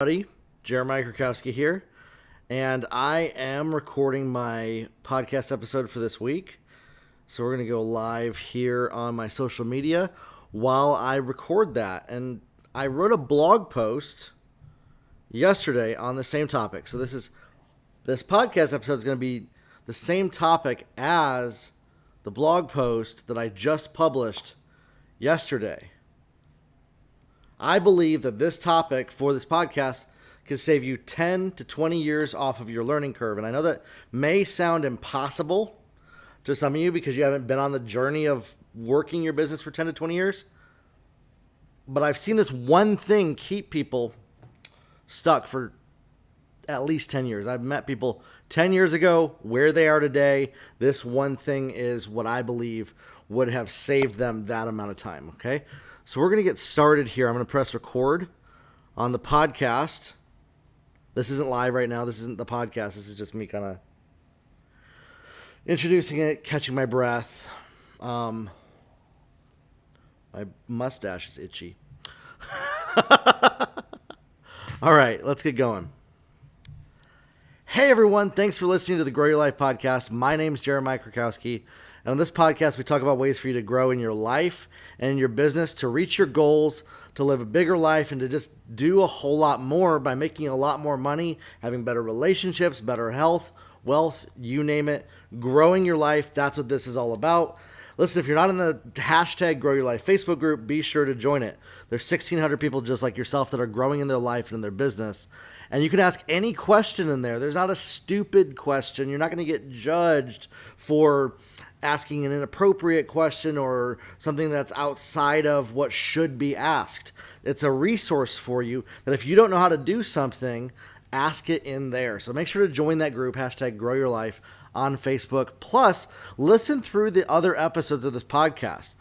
Buddy, Jeremiah Krakowski here, and I am recording my podcast episode for this week. So we're going to go live here on my social media while I record that. And I wrote a blog post yesterday on the same topic. So this podcast episode is going to be the same topic as the blog post that I just published yesterday. I believe that this topic for this podcast can save you 10 to 20 years off of your learning curve. And I know that may sound impossible to some of you because you haven't been on the journey of working your business for 10 to 20 years. But I've seen this one thing keep people stuck for at least 10 years. I've met people 10 years ago where they are today. This one thing is what I believe would have saved them that amount of time. Okay. So we're going to get started here. I'm going to press record on the podcast. This isn't live right now. This isn't the podcast. This is just me kind of introducing it, catching my breath. My mustache is itchy. All right, let's get going. Hey, everyone. Thanks for listening to the Grow Your Life podcast. My name is Jeremiah Krakowski. And on this podcast, we talk about ways for you to grow in your life and in your business, to reach your goals, to live a bigger life, and to just do a whole lot more by making a lot more money, having better relationships, better health, wealth, you name it, growing your life. That's what this is all about. Listen, if you're not in the hashtag Grow Your Life Facebook group, be sure to join it. There's 1,600 people just like yourself that are growing in their life and in their business. And you can ask any question in there. There's not a stupid question. You're not going to get judged for asking an inappropriate question or something that's outside of what should be asked. It's a resource for you that if you don't know how to do something, ask it in there. So make sure to join that group, hashtag Grow Your Life on Facebook. Plus, listen through the other episodes of this podcast.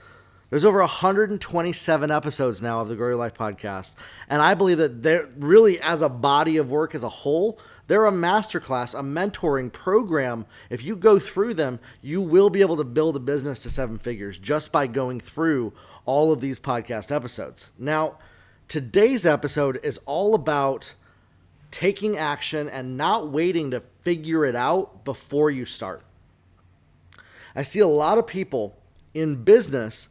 There's over 127 episodes now of the Grow Your Life podcast. And I believe that they're really, as a body of work as a whole, they're a masterclass, a mentoring program. If you go through them, you will be able to build a business to 7 figures just by going through all of these podcast episodes. Now, today's episode is all about taking action and not waiting to figure it out before you start. I see a lot of people in business,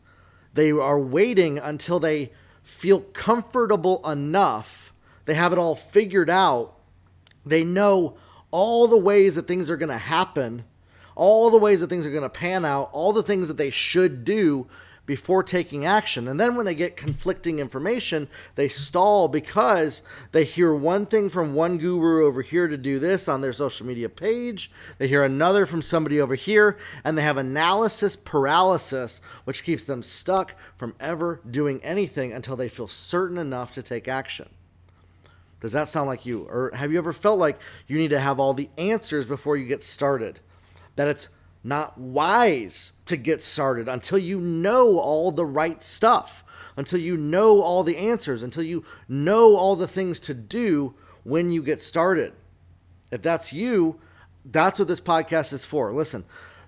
they are waiting until they feel comfortable enough, they have it all figured out, they know all the ways that things are going to happen, all the ways that things are going to pan out, all the things that they should do before taking action. And then when they get conflicting information, they stall because they hear one thing from one guru over here to do this on their social media page. They hear another from somebody over here, and they have analysis paralysis, which keeps them stuck from ever doing anything until they feel certain enough to take action. Does that sound like you? Or have you ever felt like you need to have all the answers before you get started? That it's not wise to get started until you know all the right stuff, until you know all the answers, until you know all the things to do when you get started. If that's you, that's what this podcast is for. Listen,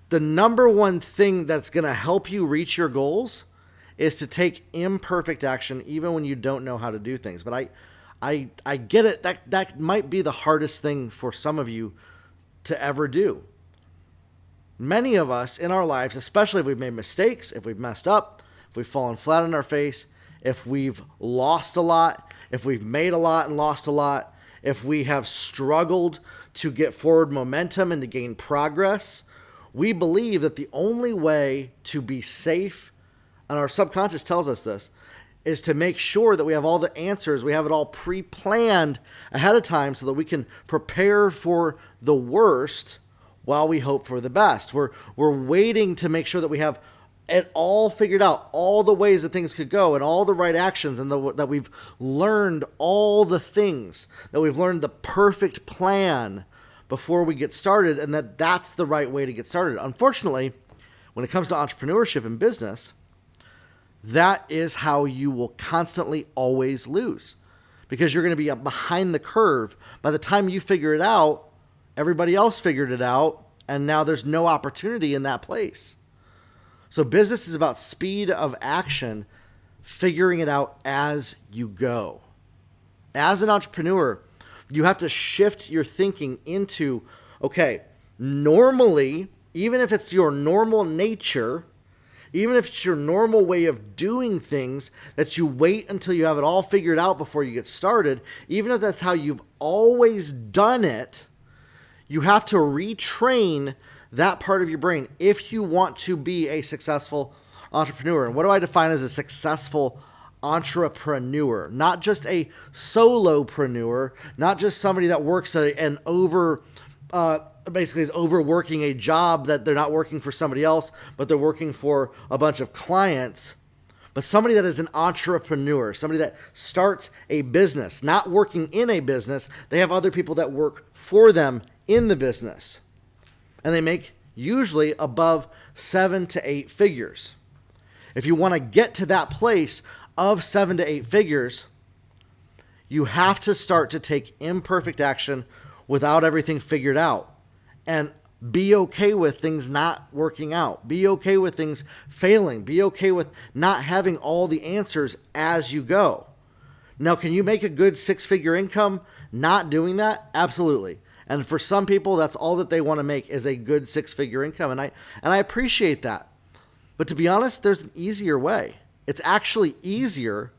the number one thing that's going to help you reach your goals is to take imperfect action even when you don't know how to do things. But I get it. That might be the hardest thing for some of you to ever do. Many of us in our lives, especially if we've made mistakes, if we've messed up, if we've fallen flat on our face, if we've lost a lot, if we've made a lot and lost a lot, if we have struggled to get forward momentum and to gain progress, we believe that the only way to be safe, and our subconscious tells us this, is to make sure that we have all the answers, we have it all pre-planned ahead of time so that we can prepare for the worst while we hope for the best. We're waiting to make sure that we have it all figured out, all the ways that things could go and all the right actions, and that we've learned all the things, that we've learned the perfect plan before we get started, and that's the right way to get started. Unfortunately, when it comes to entrepreneurship and business, that is how you will constantly always lose, because you're going to be behind the curve. By the time you figure it out, everybody else figured it out, and now there's no opportunity in that place. So business is about speed of action, figuring it out as you go. As an entrepreneur, you have to shift your thinking into, okay, normally, even if it's your normal nature, even if it's your normal way of doing things, that you wait until you have it all figured out before you get started, even if that's how you've always done it, you have to retrain that part of your brain if you want to be a successful entrepreneur. And what do I define as a successful entrepreneur? Not just a solopreneur, not just somebody that works basically is overworking a job that they're not working for somebody else, but they're working for a bunch of clients. But somebody that is an entrepreneur, somebody that starts a business, not working in a business. They have other people that work for them in the business. And they make usually above 7 to 8 figures. If you want to get to that place of 7 to 8 figures, you have to start to take imperfect action without everything figured out. And be okay with things not working out. Be okay with things failing. Be okay with not having all the answers as you go. Now, can you make a good 6-figure income not doing that? Absolutely. And for some people, that's all that they want to make is a good 6-figure income. And I appreciate that. But to be honest, there's an easier way. It's actually easier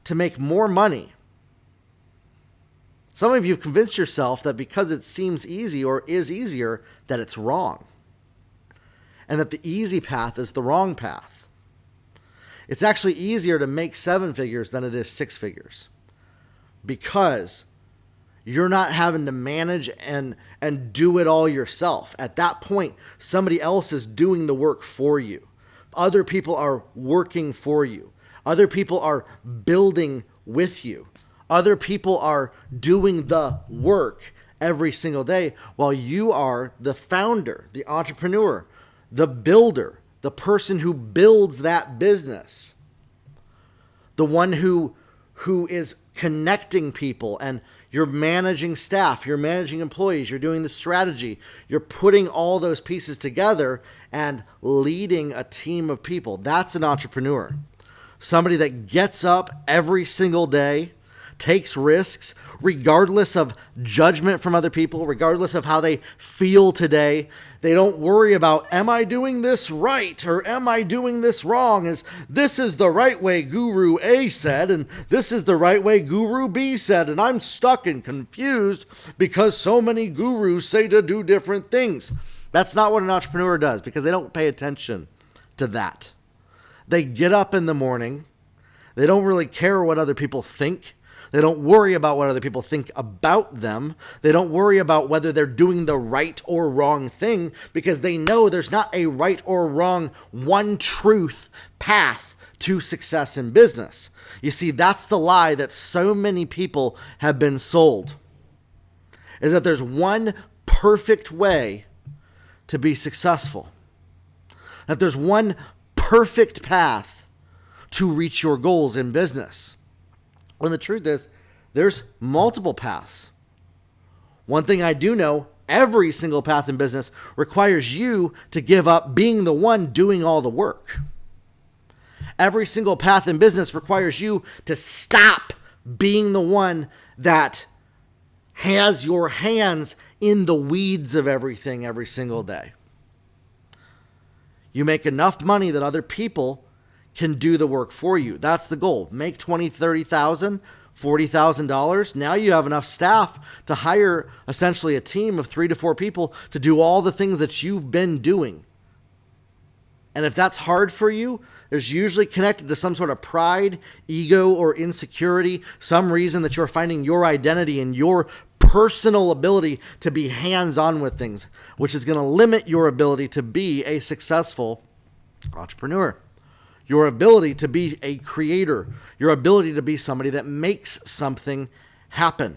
to make more money. Some of you have convinced yourself that because it seems easy or is easier, that it's wrong. And that the easy path is the wrong path. It's actually easier to make 7 figures than it is 6 figures. Because you're not having to manage and do it all yourself. At that point, somebody else is doing the work for you. Other people are working for you. Other people are building with you. Other people are doing the work every single day while you are the founder, the entrepreneur, the builder, the person who builds that business, the one who is connecting people, and you're managing staff, you're managing employees, you're doing the strategy, you're putting all those pieces together and leading a team of people. That's an entrepreneur. Somebody that gets up every single day, takes risks regardless of judgment from other people, regardless of how they feel today. They don't worry about, am I doing this right or am I doing this wrong? This is the right way Guru A said, and this is the right way Guru B said, and I'm stuck and confused because so many gurus say to do different things. That's not what an entrepreneur does, because they don't pay attention to that. They get up in the morning. They don't really care what other people think. They don't worry about what other people think about them. They don't worry about whether they're doing the right or wrong thing, because they know there's not a right or wrong one truth path to success in business. You see, that's the lie that so many people have been sold, is that there's one perfect way to be successful, that there's one perfect path to reach your goals in business. When the truth is, there's multiple paths. One thing I do know, every single path in business requires you to give up being the one doing all the work. Every single path in business requires you to stop being the one that has your hands in the weeds of everything every single day. You make enough money that other people can do the work for you. That's the goal. Make $20,000, $30,000, $40,000. Now you have enough staff to hire essentially a team of 3 to 4 people to do all the things that you've been doing. And if that's hard for you, there's usually connected to some sort of pride, ego, or insecurity, some reason that you're finding your identity and your personal ability to be hands-on with things, which is going to limit your ability to be a successful entrepreneur. Your ability to be a creator, your ability to be somebody that makes something happen.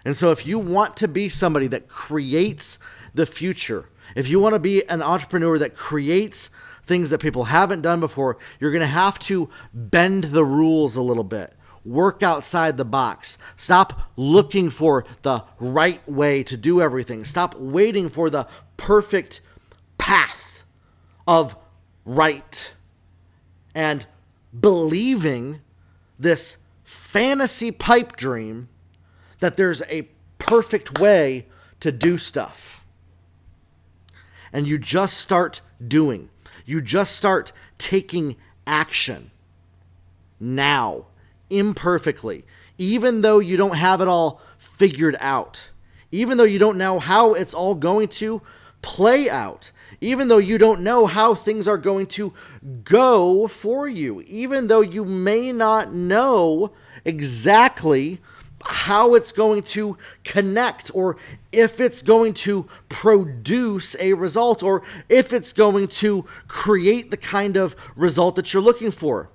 And so if you want to be somebody that creates the future, if you want to be an entrepreneur that creates things that people haven't done before, you're going to have to bend the rules a little bit. Work outside the box. Stop looking for the right way to do everything. Stop waiting for the perfect path of right and believing this fantasy pipe dream that there's a perfect way to do stuff. And you just start doing. You just start taking action now, imperfectly, even though you don't have it all figured out, even though you don't know how it's all going to play out, even though you don't know how things are going to go for you, even though you may not know exactly how it's going to connect, or if it's going to produce a result, or if it's going to create the kind of result that you're looking for.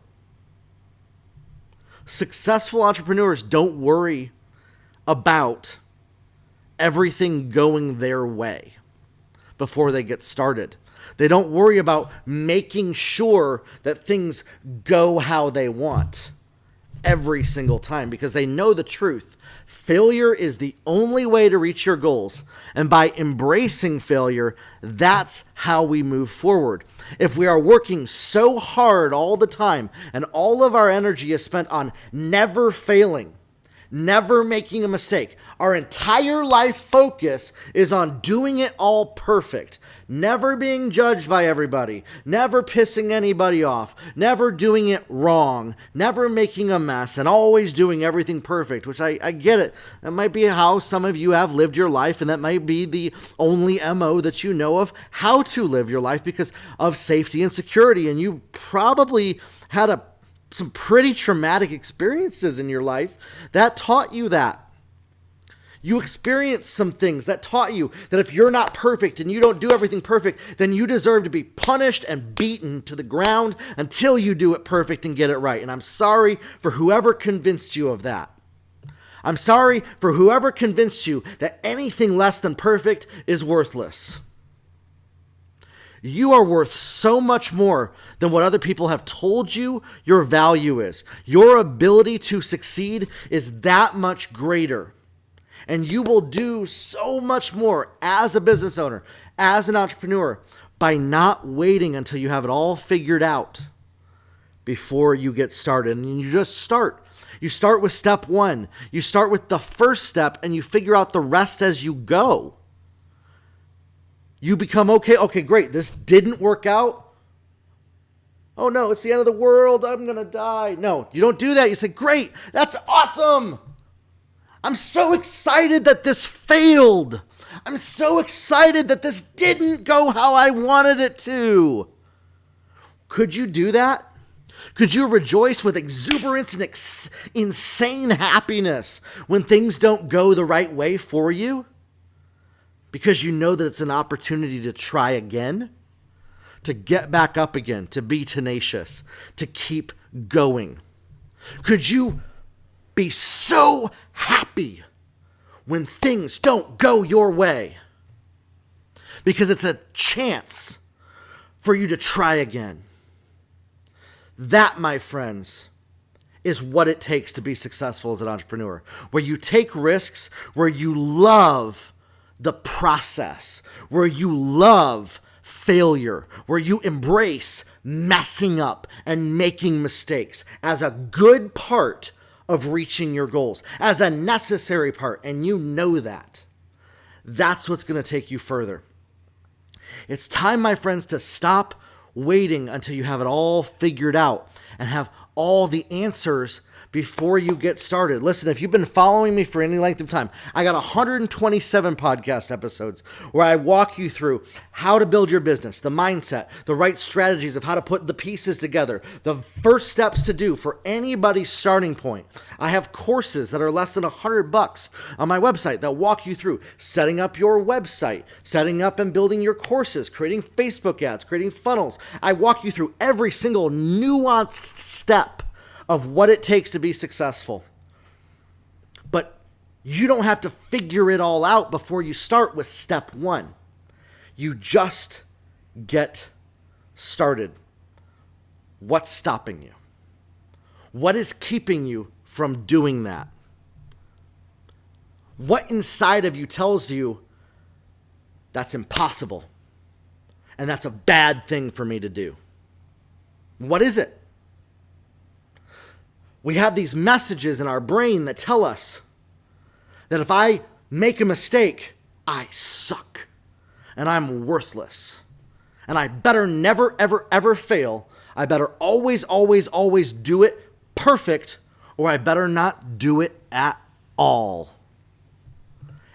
Successful entrepreneurs don't worry about everything going their way before they get started. They don't worry about making sure that things go how they want every single time, because they know the truth. Failure is the only way to reach your goals. And by embracing failure, that's how we move forward. If we are working so hard all the time and all of our energy is spent on never failing, never making a mistake, our entire life focus is on doing it all perfect, never being judged by everybody, never pissing anybody off, never doing it wrong, never making a mess, and always doing everything perfect, which I get it. That might be how some of you have lived your life, and that might be the only MO that you know of how to live your life because of safety and security, and you probably had some pretty traumatic experiences in your life that taught you that. You experienced some things that taught you that if you're not perfect and you don't do everything perfect, then you deserve to be punished and beaten to the ground until you do it perfect and get it right. And I'm sorry for whoever convinced you of that. I'm sorry for whoever convinced you that anything less than perfect is worthless. You are worth so much more than what other people have told you your value is. Your ability to succeed is that much greater. And you will do so much more as a business owner, as an entrepreneur, by not waiting until you have it all figured out before you get started. And you just start. You start with step one. You start with the first step and you figure out the rest as you go. You become, okay, great. This didn't work out. Oh no, it's the end of the world. I'm going to die. No, you don't do that. You say, great, that's awesome. I'm so excited that this failed. I'm so excited that this didn't go how I wanted it to. Could you do that? Could you rejoice with exuberance and insane happiness when things don't go the right way for you? Because you know that it's an opportunity to try again, to get back up again, to be tenacious, to keep going. Could you be so happy when things don't go your way? Because it's a chance for you to try again. That, my friends, is what it takes to be successful as an entrepreneur. Where you take risks, where you love the process, where you love failure, where you embrace messing up and making mistakes as a good part of reaching your goals, as a necessary part, and you know that. That's what's going to take you further. It's time, my friends, to stop waiting until you have it all figured out and have all the answers before you get started. Listen, if you've been following me for any length of time, I got 127 podcast episodes where I walk you through how to build your business, the mindset, the right strategies of how to put the pieces together, the first steps to do for anybody's starting point. I have courses that are less than $100 on my website that walk you through setting up your website, setting up and building your courses, creating Facebook ads, creating funnels. I walk you through every single nuanced step of what it takes to be successful. But you don't have to figure it all out before you start with step one. You just get started. What's stopping you? What is keeping you from doing that? What inside of you tells you that's impossible and that's a bad thing for me to do? What is it? we have these messages in our brain that tell us that if I make a mistake, I suck and I'm worthless. And I better never, ever, ever fail. I better always, always, always do it perfect, or I better not do it at all.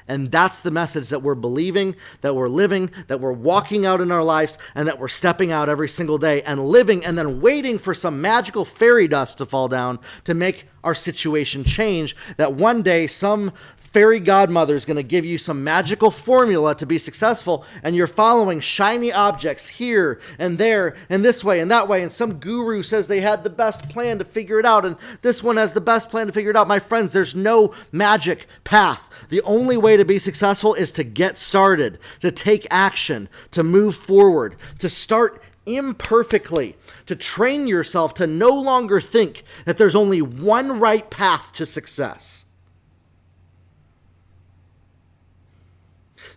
And that's the message that we're believing, that we're living, that we're walking out in our lives, and that we're stepping out every single day and living and then waiting for some magical fairy dust to fall down to make our situation change. That one day some fairy godmother is going to give you some magical formula to be successful, and you're following shiny objects here and there and this way and that way, and some guru says they had the best plan to figure it out, and this one has the best plan to figure it out. My friends, there's no magic path. The only way to be successful is to get started, to take action, to move forward, to start imperfectly, to train yourself to no longer think that there's only one right path to success.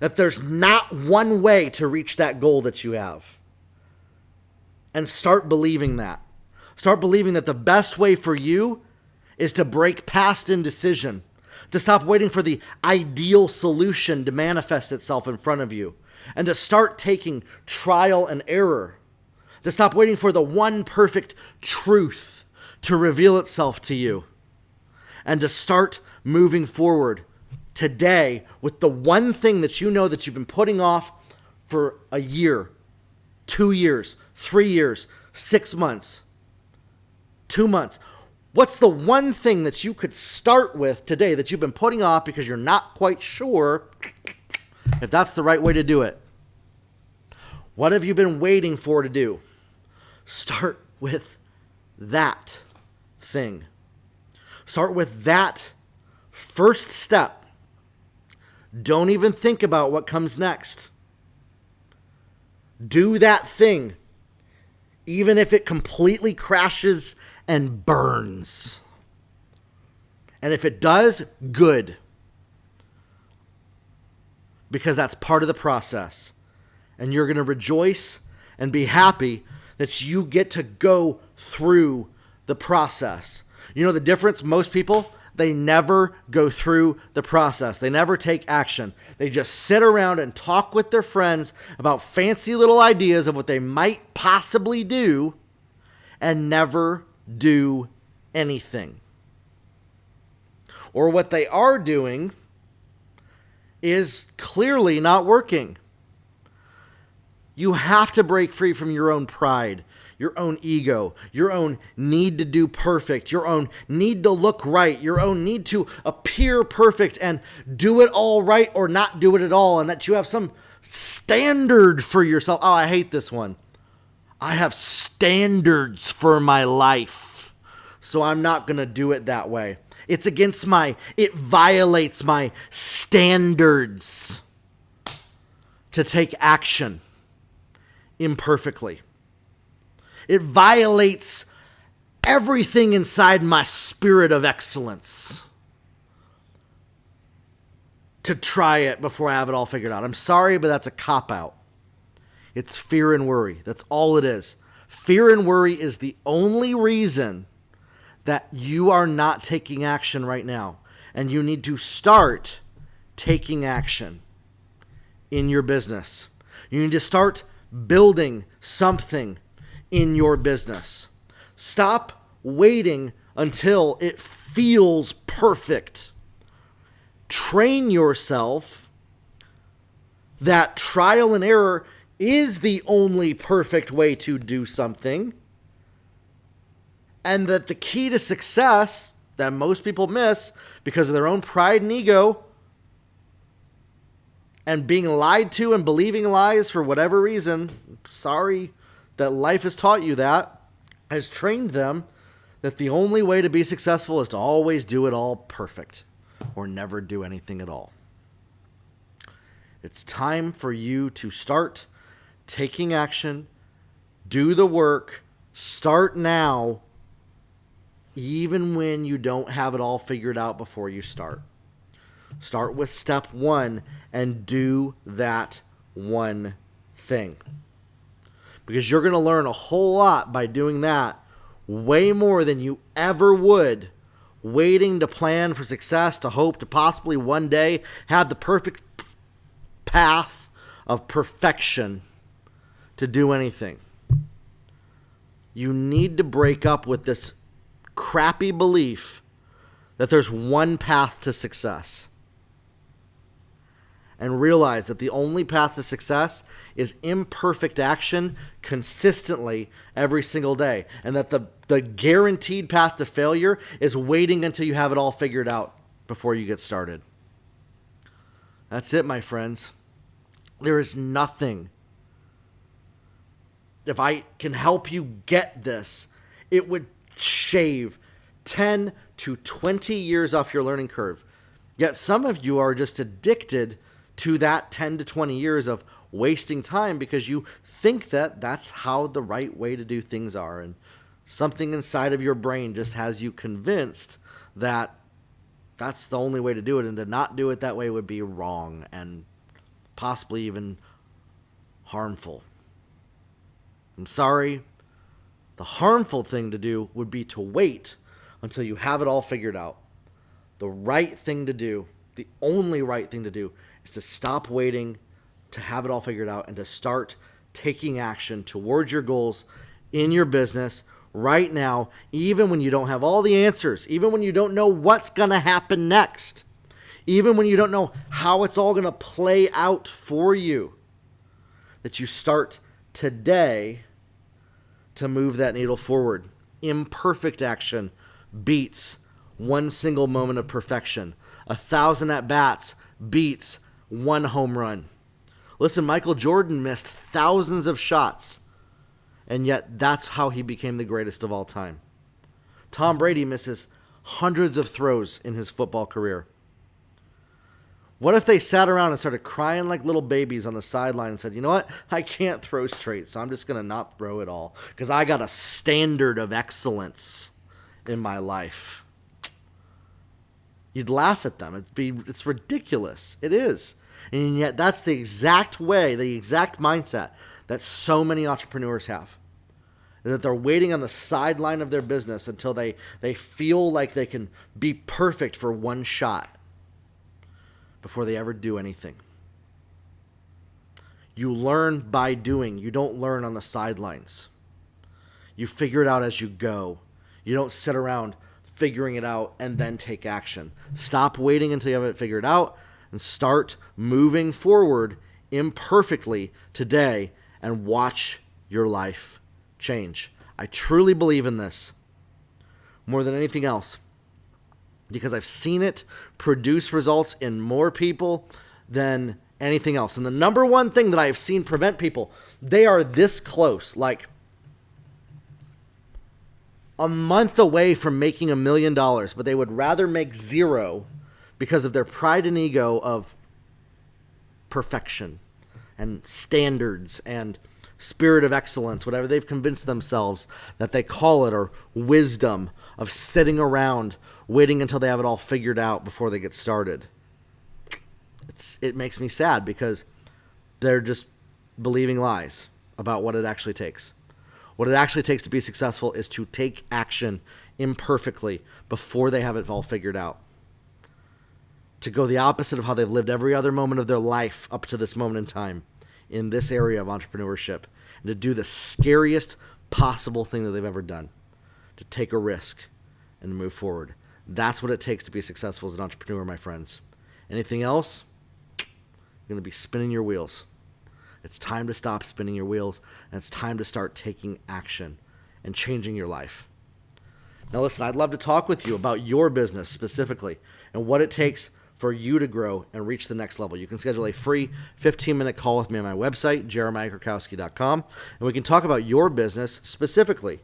That there's not one way to reach that goal that you have. And start believing that. Start believing that the best way for you is to break past indecision, to stop waiting for the ideal solution to manifest itself in front of you, and to start taking trial and error, to stop waiting for the one perfect truth to reveal itself to you, and to start moving forward today with the one thing that you know that you've been putting off for a year, 2 years, 3 years, 6 months, 2 months. What's the one thing that you could start with today that you've been putting off because you're not quite sure if that's the right way to do it? What have you been waiting for to do? Start with that thing. Start with that first step. Don't even think about what comes next. Do that thing, even if it completely crashes and burns. And if it does, good. Because that's part of the process. And you're going to rejoice and be happy that you get to go through the process. You know the difference? Most people, they never go through the process. They never take action. They just sit around and talk with their friends about fancy little ideas of what they might possibly do and never do anything. Or what they are doing is clearly not working. You have to break free from your own pride, your own ego, your own need to do perfect, your own need to look right, your own need to appear perfect and do it all right or not do it at all, and that you have some standard for yourself. Oh, I hate this one. I have standards for my life, so I'm not going to do it that way. It violates my standards to take action imperfectly. It violates everything inside my spirit of excellence to try it before I have it all figured out. I'm sorry, but that's a cop-out. It's fear and worry. That's all it is. Fear and worry is the only reason that you are not taking action right now. And you need to start taking action in your business. You need to start building something in your business. Stop waiting until it feels perfect. Train yourself that trial and error is the only perfect way to do something, and that the key to success that most people miss because of their own pride and ego and being lied to and believing lies for whatever reason, sorry that life has taught you that, has trained them that the only way to be successful is to always do it all perfect or never do anything at all. It's time for you to start taking action, do the work, start now, even when you don't have it all figured out before you start. Start with step one and do that one thing. Because you're going to learn a whole lot by doing that way more than you ever would waiting to plan for success, to hope to possibly one day have the perfect path of perfection to do anything. You need to break up with this crappy belief that there's one path to success, and realize that the only path to success is imperfect action consistently every single day, and that the guaranteed path to failure is waiting until you have it all figured out before you get started. That's it, my friends. There is nothing. If I can help you get this, it would shave 10 to 20 years off your learning curve. Yet some of you are just addicted to that 10 to 20 years of wasting time because you think that that's how the right way to do things are. And something inside of your brain just has you convinced that that's the only way to do it, and to not do it that way would be wrong and possibly even harmful. I'm sorry. The harmful thing to do would be to wait until you have it all figured out. The right thing to do, the only right thing to do, is to stop waiting to have it all figured out and to start taking action towards your goals in your business right now, even when you don't have all the answers, even when you don't know what's going to happen next, even when you don't know how it's all going to play out for you, that you start today to move that needle forward. Imperfect action beats one single moment of perfection. 1,000 at-bats beats one home run. Listen, Michael Jordan missed thousands of shots, and yet that's how he became the greatest of all time. Tom Brady misses hundreds of throws in his football career. What if they sat around and started crying like little babies on the sideline and said, you know what, I can't throw straight, so I'm just going to not throw at all because I got a standard of excellence in my life? You'd laugh at them. It's ridiculous. It is. And yet that's the exact way, the exact mindset that so many entrepreneurs have. That they're waiting on the sideline of their business until they feel like they can be perfect for one shot before they ever do anything. You learn by doing. You don't learn on the sidelines. You figure it out as you go. You don't sit around figuring it out and then take action. Stop waiting until you have it figured out and start moving forward imperfectly today and watch your life change. I truly believe in this more than anything else, because I've seen it produce results in more people than anything else. And the number one thing that I've seen prevent people, they are this close, like a month away from making $1 million, but they would rather make zero because of their pride and ego of perfection and standards and spirit of excellence, whatever they've convinced themselves that they call it, or wisdom of sitting around waiting until they have it all figured out before they get started. It makes me sad because they're just believing lies about what it actually takes. What it actually takes to be successful is to take action imperfectly before they have it all figured out. To go the opposite of how they've lived every other moment of their life up to this moment in time in this area of entrepreneurship. And to do the scariest possible thing that they've ever done. To take a risk and move forward. That's what it takes to be successful as an entrepreneur, my friends. Anything else, you're going to be spinning your wheels. It's time to stop spinning your wheels, and it's time to start taking action and changing your life. Now listen, I'd love to talk with you about your business specifically and what it takes for you to grow and reach the next level. You can schedule a free 15-minute call with me on my website, jeremiahkrakowski.com, and we can talk about your business specifically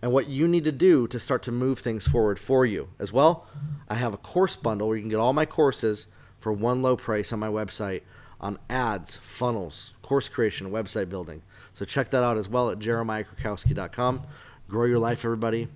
and what you need to do to start to move things forward for you. As well, I have a course bundle where you can get all my courses for one low price on my website on ads, funnels, course creation, website building. So check that out as well at jeremiahkrakowski.com. Grow your life, everybody.